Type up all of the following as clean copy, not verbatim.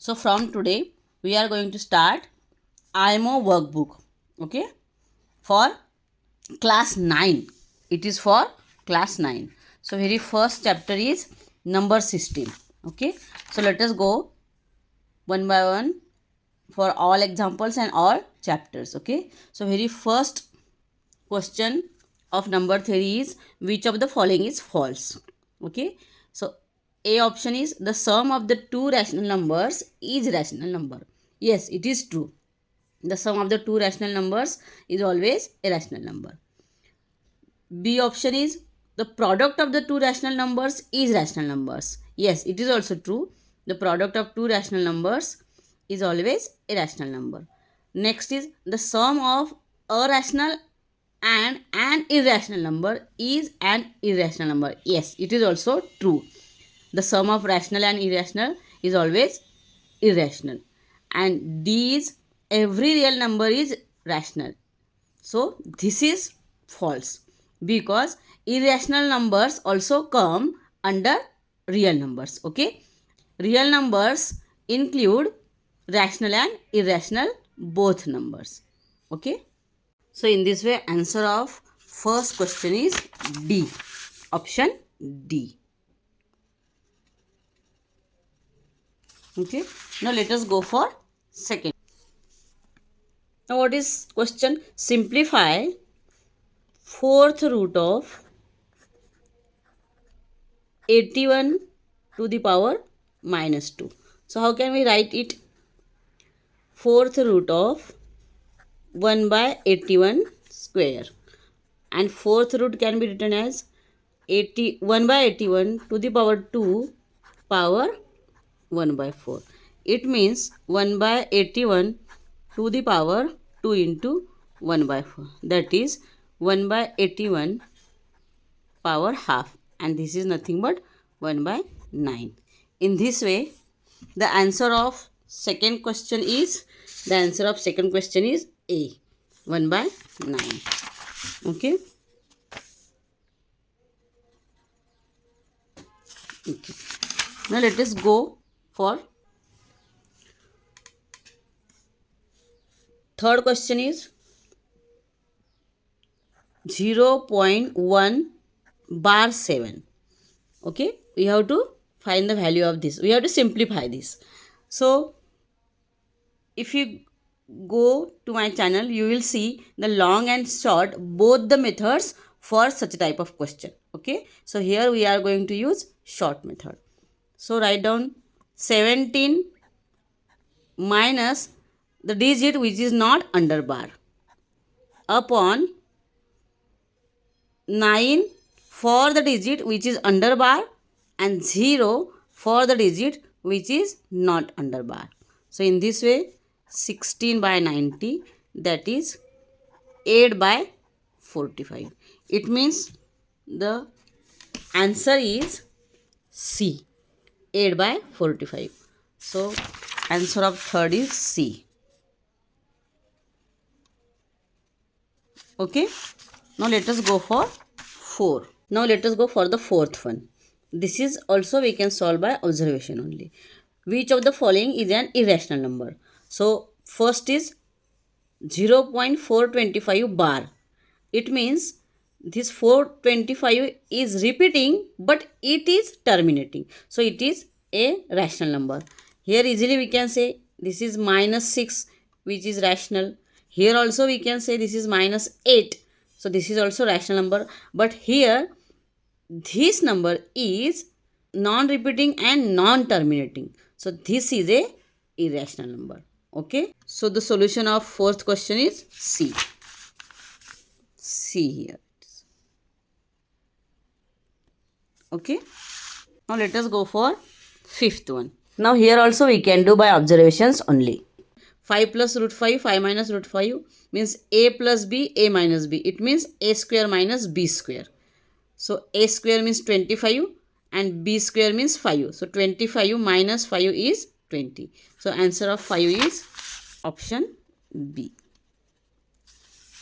So from today we are going to start IMO workbook, okay, for class 9. It is for class 9. So very first chapter is number system, okay. So let us go one by one for all examples and all chapters, okay. So very first question of number 3 is which of the following is false, okay. So A option is the sum of the two rational numbers is rational number. Yes, it is true. The sum of the two rational numbers is always a rational number. B option is the product of the two rational numbers is rational numbers. Yes, it is also true. The product of two rational numbers is always a rational number. Next is the sum of a rational and an irrational number is an irrational number. Yes, it is also true. The sum of rational and irrational is always irrational. And D is every real number is rational. So this is false because irrational numbers also come under real numbers. Okay, real numbers include rational and irrational both numbers. Okay, so in this way answer of first question is D, option D. Okay, now let us go for second. Now what is question? Simplify fourth root of 81 to the power minus 2. So how can we write it? Fourth root of 1 by 81 square, and fourth root can be written as 1 by 81 to the power 2 power 1 by 4. It means 1 by 81 to the power 2 into 1 by 4. That is 1 by 81 power half, and this is nothing but 1 by 9. In this way, the answer of second question is A, 1 by 9. Okay. Okay. Now let us go for third question is 0.1 bar 7. Okay, we have to find the value of this. We have to simplify this. So if you go to my channel, you will see the long and short both the methods for such type of question. Okay, so here we are going to use short method. So write down 17 minus the digit which is not under bar upon 9 for the digit which is under bar and 0 for the digit which is not under bar. So in this way 16 by 90, that is 8 by 45. It means the answer is C, 8 by 45. So answer of third is C. Okay, now let us go for 4. Now let us go for the fourth one. This is also we can solve by observation only. Which of the following is an irrational number? So first is 0.425 bar. It means this 425 is repeating but it is terminating. So it is a rational number. Here easily we can say this is minus 6 which is rational. Here also we can say this is minus 8. So this is also rational number. But here this number is non-repeating and non-terminating. So this is a irrational number. Okay. So the solution of fourth question is C. C here. Okay. Now let us go for fifth one. Now here also we can do by observations only. 5 plus root 5, 5 minus root 5 means A plus B, A minus B. It means A square minus B square. So A square means 25 and B square means 5. So 25 minus 5 is 20. So answer of 5 is option B.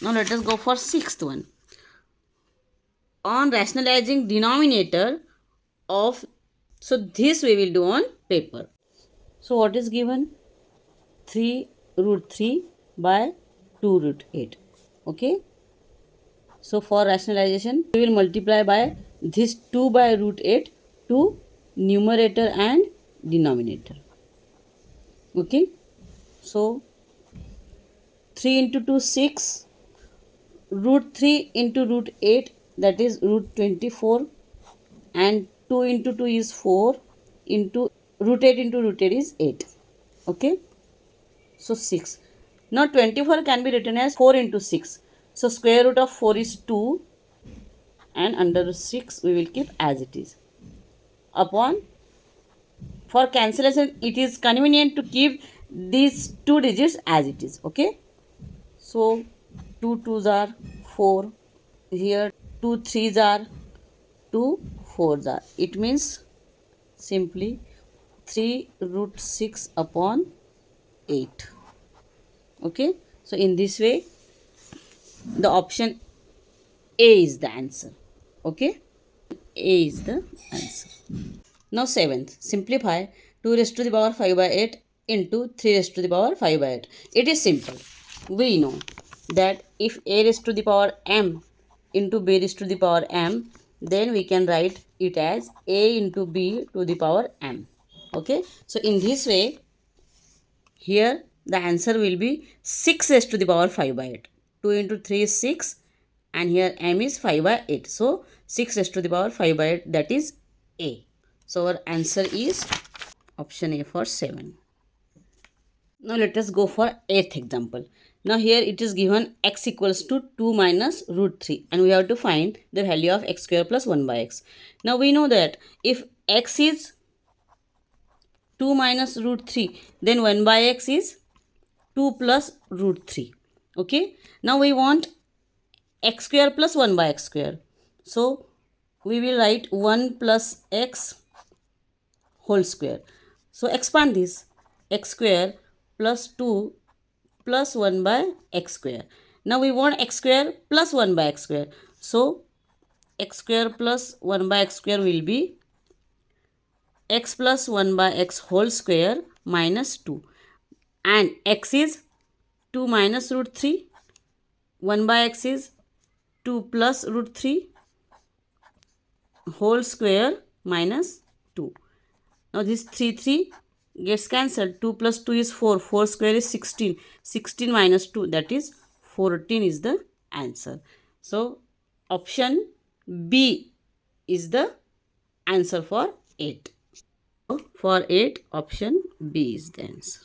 Now let us go for sixth one. On rationalizing denominator of, so this we will do on paper. So what is given? 3 root 3 by 2 root 8. Okay. So for rationalization, we will multiply by this 2 by root 8 to numerator and denominator. Okay. So 3 into 2 6, root 3 into root 8, that is root 24, and 2 into 2 is 4, into root 8 into root 8 is 8. Okay. So 6. Now 24 can be written as 4 into 6. So square root of 4 is 2, and under 6 we will keep as it is. Upon, for cancellation it is convenient to keep these two digits as it is. Okay. So 2 2s are 4. Here 2 3s are 2 4s are. It means simply 3 root 6 upon 8. Okay. So in this way the option A is the answer. Okay. A is the answer. Now 7th. Simplify 2 raised to the power 5 by 8 into 3 raised to the power 5 by 8. It is simple. We know that if A raised to the power m into B raised to the power m, then we can write it as A into B to the power m. Okay. So in this way, here the answer will be 6 raised to the power 5 by 8. 2 into 3 is 6, and here m is 5 by 8. So 6 raised to the power 5 by 8, that is A. So our answer is option A for 7. Now let us go for 8th example. Now here it is given x equals to 2 minus root 3, and we have to find the value of x square plus 1 by x. Now we know that if x is 2 minus root 3, then 1 by x is 2 plus root 3. Okay. Now we want x square plus 1 by x square. So we will write 1 plus x whole square. So expand this, x square plus 2 plus 1 by x square. Now we want x square plus 1 by x square. So x square plus 1 by x square will be x plus 1 by x whole square minus 2. And x is 2 minus root 3. 1 by x is 2 plus root 3 whole square minus 2. Now this 3 gets cancelled. 2 plus 2 is 4. 4 square is 16. 16 minus 2, that is 14 is the answer. So option B is the answer for 8. So for 8, option B is the answer.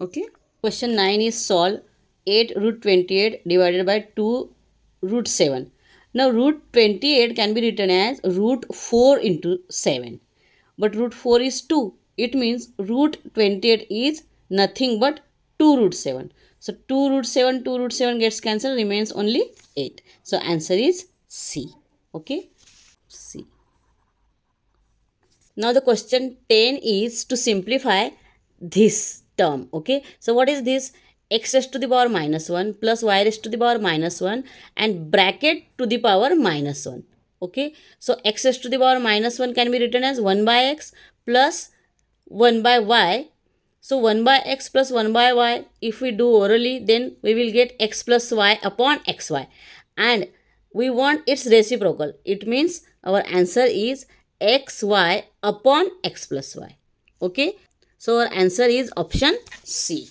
Okay. Question 9 is solve 8 root 28 divided by 2 root 7. Now root 28 can be written as root 4 into 7. But root 4 is 2. It means root 28 is nothing but 2 root 7. So 2 root 7 gets cancelled, remains only 8. So answer is C. Okay. C. Now the question 10 is to simplify this term. Okay. So what is this? X raised to the power minus 1 plus y raised to the power minus 1 and bracket to the power minus 1. Okay. So x raised to the power minus 1 can be written as 1 by x plus 1 by y. So 1 by x plus 1 by y, if we do orally, then we will get x plus y upon xy. And we want its reciprocal. It means our answer is xy upon x plus y. Okay. So our answer is option C.